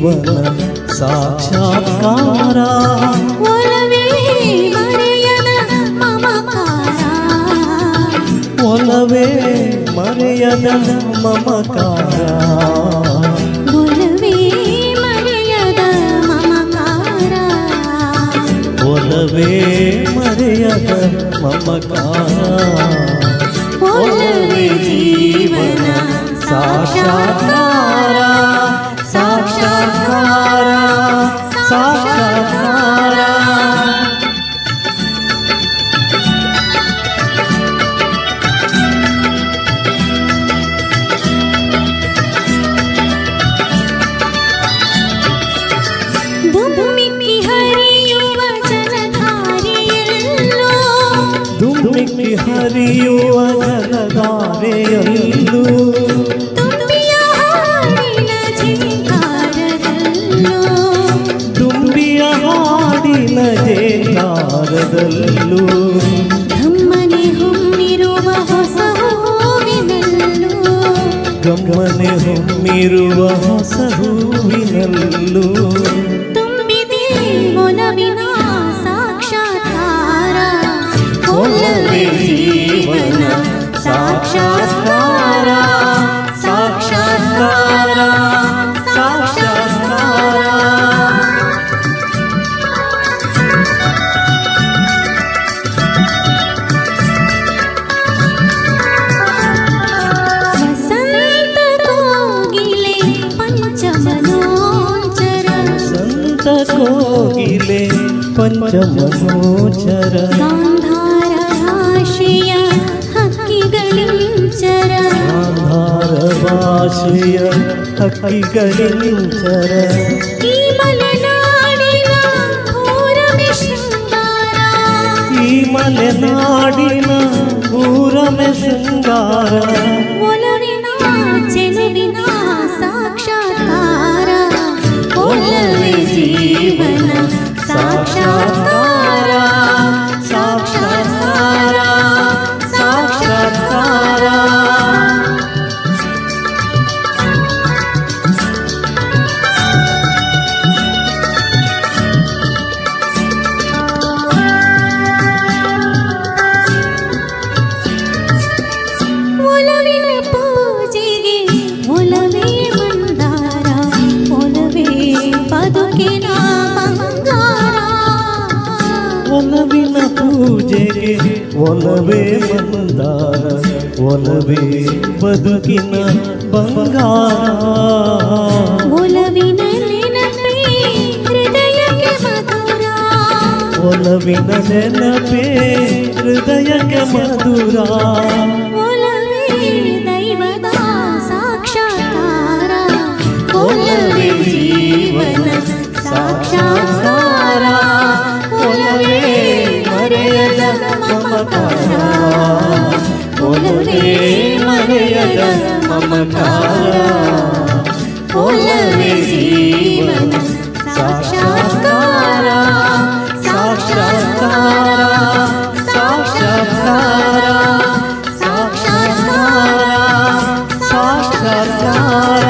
ಜೀವನ ಸಾಕ್ಷಾತ್ಕಾರ ಒಲವೇ ಮರೆಯದ ಮಮಕಾರ ಒಲವೇ ಮರೆಯದ ಮಮಕಾರ ಒಲವೇ ಮರೆಯದ ಮಮಕಾರ ಒಲವೇ ಮರೆಯದ ಮಮಕಾರ ಒಲವೇ ಜೀವನ ಸಾಕ್ಷಾತ್ಕಾರ ಸಾಕ್ಷಾತ್ಕಾರ ಸಾಕ್ಷಾತ್ಕಾರ ಧುಮ್ಮಿಕ್ಕಿ ಹರಿಯುವ ಜಲಧಾರೆಯಲ್ಲೋ ಧುಮ್ಮಿಕ್ಕಿ ಹರಿಯುವ ಜಲಧಾರೆಯಲ್ಲೂ ತುಂಬಿಯ ಹಾಡಿನ ಝೇಂಕಾರದಲ್ಲೋ ತುಂಬಿಯ ಹಾಡಿನ ಜೇಂಕಾರದಲ್ಲೂ ಧಮ್ಮನೆ ಹೊಮ್ಮಿರುವ ಹೊಸ ಹೂವಿನಲ್ಲೋ ಗಮ್ಮನೆ ಹೊಮ್ಮಿರುವ ಹೊಸ ಹೂವಿನಲ್ಲೂ ತುಂಬಿದೆ ಒಲವಿನ ಸಾಕ್ಷಾತ್ಕಾರ ಒಲವೇ ಜೀವನ ಸಾಕ್ಷಾತ್ಕಾರ ಸಾಕ್ಷಾತ್ಕಾರ ಸಾಕ್ಷಾತ್ಕಾರ ವಸಂತ ಕೋಗಿಲೆ ಪಂಚಮನೋಚರ ಸಂತ ಕೋಗಿಲೆ ಪಂಚಮನೋಚರ ಗಾಂಧಾರ ಭಾಷೆಯ ಹಕ್ಕಿಗಳಿಂಚರ ಗಾಂಧಾರ ಭಾಷೆಯ ಹಕ್ಕಿಗಳಿಂಚರ ಈ ಮಲೆನಾಡಿನ ಊರಮೆ ಶೃಂಗಾರ ಈ ಮಲೆನಾಡಿನ ಊರಮೆ ಶೃಂಗಾರ ಒಲವಿನ ಚೆಲುವಿನ ಸಾಕ್ಷಾತ್ಕಾರ ಒಲವೇ ಜೀವನ ಸಾಕ್ಷಾತ್ಕಾರ ಸಾಕ್ಷಾತ್ಕಾರ ಸಾಕ್ಷಾತ್ಕಾರ ಒಲವಿನ ಪೂಜೆಗೆ ಒಲವೇ ಮಂದಾರ ಒಲವೇ ಬದುಕಿನ ಬಂಗಾರ ಒಲವಿನ ಪೂಜೆಗೆ ಒಲವೇ ಮಂದಾರ ಒಲವೇ ಬದುಕಿನ ಬಂಗಾರ ಒಲವಿನ ನೆನಪೇ ಹೃದಯಕ್ಕೆ ಮಧುರ ಒಲವಿನ ನೆನಪೇ ಹೃದಯಕ್ಕೆ ಮಧುರ ಒಲವೇ ದೈವದ ಸಾಕ್ಷಾತ್ಕಾರ ಒಲವೇ ಜೀವನ ಸಾಕ್ಷಾತ್ಕಾರ ಒಲವೇ ಮರೆಯದ ಮಮಕಾರ ಒಲವೇ ಮರೆಯದ ಮಮಕಾರ ಒಲವೇ ಜೀವನ ಸಾಕ್ಷಾತ್ಕಾರ ಸಾಕ್ಷಾತ್ಕಾರ ಸಾಕ್ಷಾತ್ಕಾರ ಸಾಕ್ಷಾತ್ಕಾರ ಸಾಕ್ಷಾತ್ಕಾರ